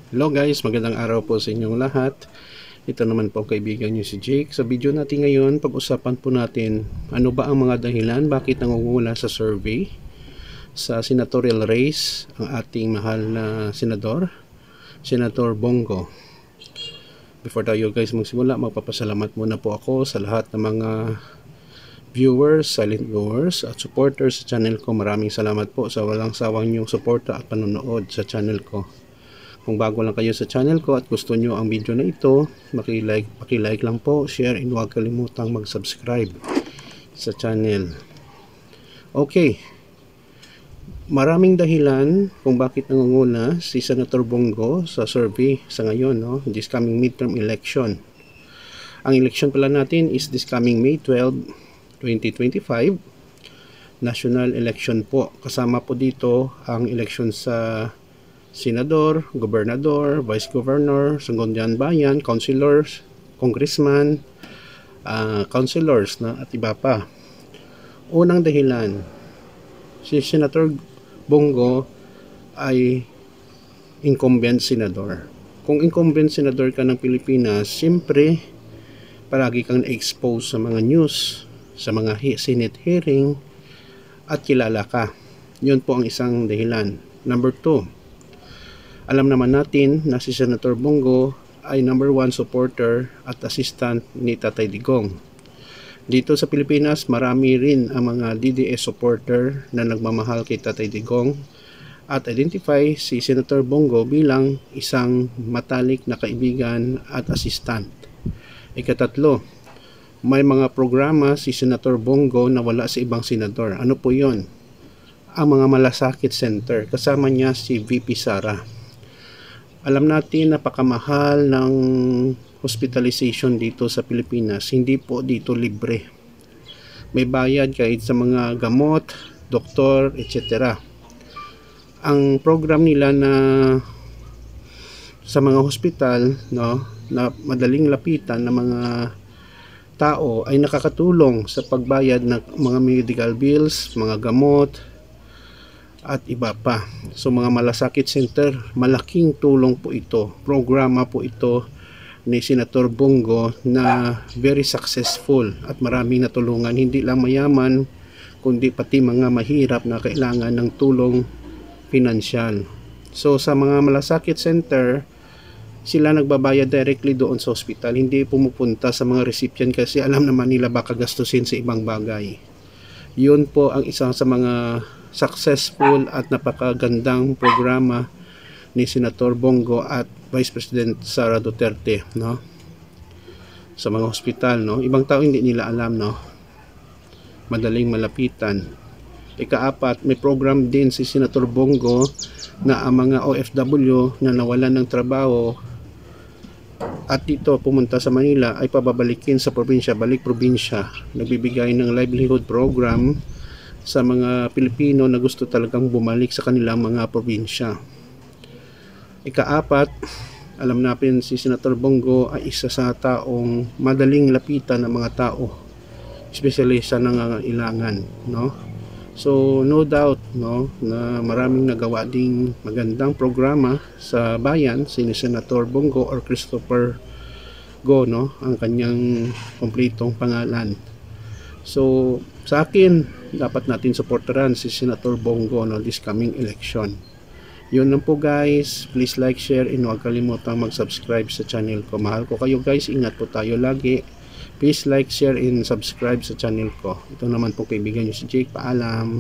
Hello guys, magandang araw po sa inyong lahat. Ito naman po kaibigan nyo si Jake. Sa video natin ngayon, pag-usapan po natin ano ba ang mga dahilan bakit nangunguna sa survey sa senatorial race ang ating mahal na senador, Senator Bongo. Before tayo guys magsimula, magpapasalamat muna po ako sa lahat ng mga viewers, silent viewers at supporters sa channel ko. Maraming salamat po sa walang sawang nyong suporta at panonood sa channel ko. Kung bago lang kayo sa channel ko at gusto nyo ang video na ito, paki-like lang po, share, and huwag kalimutang mag-subscribe sa channel. Okay, maraming dahilan kung bakit nangunguna si Senator Bongo sa survey sa ngayon, no? This coming midterm election. Ang election pala natin is this coming May 12, 2025. National election po. Kasama po dito ang election sa senador, gobernador, vice governor, sangguniang bayan, councilors, congressman, councilors na at iba pa. Unang dahilan, si Senator Bongo ay incumbent senador. Kung incumbent senador ka ng Pilipinas, siyempre palagi kang na-expose sa mga news, sa mga Senate hearing at kilala ka. Yun po ang isang dahilan. Number 2, alam naman natin na si Senator Bongo ay number 1 supporter at assistant ni Tatay Digong. Dito sa Pilipinas, marami rin ang mga DDS supporter na nagmamahal kay Tatay Digong at identify si Senator Bongo bilang isang matalik na kaibigan at assistant. Ikatatlo, may mga programa si Senator Bongo na wala sa ibang senador. Ano po yon? Ang mga malasakit center. Kasama niya si VP Sara. Alam natin napakamahal ng hospitalization dito sa Pilipinas. Hindi po dito libre. May bayad kahit sa mga gamot, doktor, etc. Ang program nila na sa mga hospital, no, na madaling lapitan ng mga tao ay nakakatulong sa pagbayad ng mga medical bills, mga gamot, at iba pa. So mga malasakit center, malaking tulong po ito. Programa po ito ni Senator Bongo na very successful at maraming natulungan. Hindi lang mayaman, kundi pati mga mahirap na kailangan ng tulong pinansyal. So sa mga malasakit center, sila nagbabayad directly doon sa hospital. Hindi pumupunta sa mga recipient kasi alam naman nila baka gastusin sa ibang bagay. Yun po ang isang sa mga successful at napakagandang programa ni Senator Bongo at Vice President Sara Duterte, no? Sa mga hospital, no? Ibang tao hindi nila alam, no? Madaling malapitan. Ikaapat, may program din si Senator Bongo na ang mga OFW na nawalan ng trabaho at dito pumunta sa Manila ay pababalikin sa probinsya, balik probinsya. Nagbibigay ng livelihood program sa mga Pilipino na gusto talagang bumalik sa kanilang mga probinsya. Ikaapat, alam natin si Senator Bongo ay isa sa taong madaling lapitan ng mga tao, especially sa nangangailangan, no? So no doubt, no, na maraming nagawa ding magandang programa sa bayan si Senator Bongo or Christopher Go, no, ang kanyang kumpletong pangalan. So sa akin, dapat natin supportaran si Senator Bongo, no, this coming election. Yun lang po guys. Please like, share, and huwag kalimutang mag-subscribe sa channel ko. Mahal ko kayo guys. Ingat po tayo lagi. Please like, share, and subscribe sa channel ko. Ito naman po kaibigan nyo si Jake. Paalam.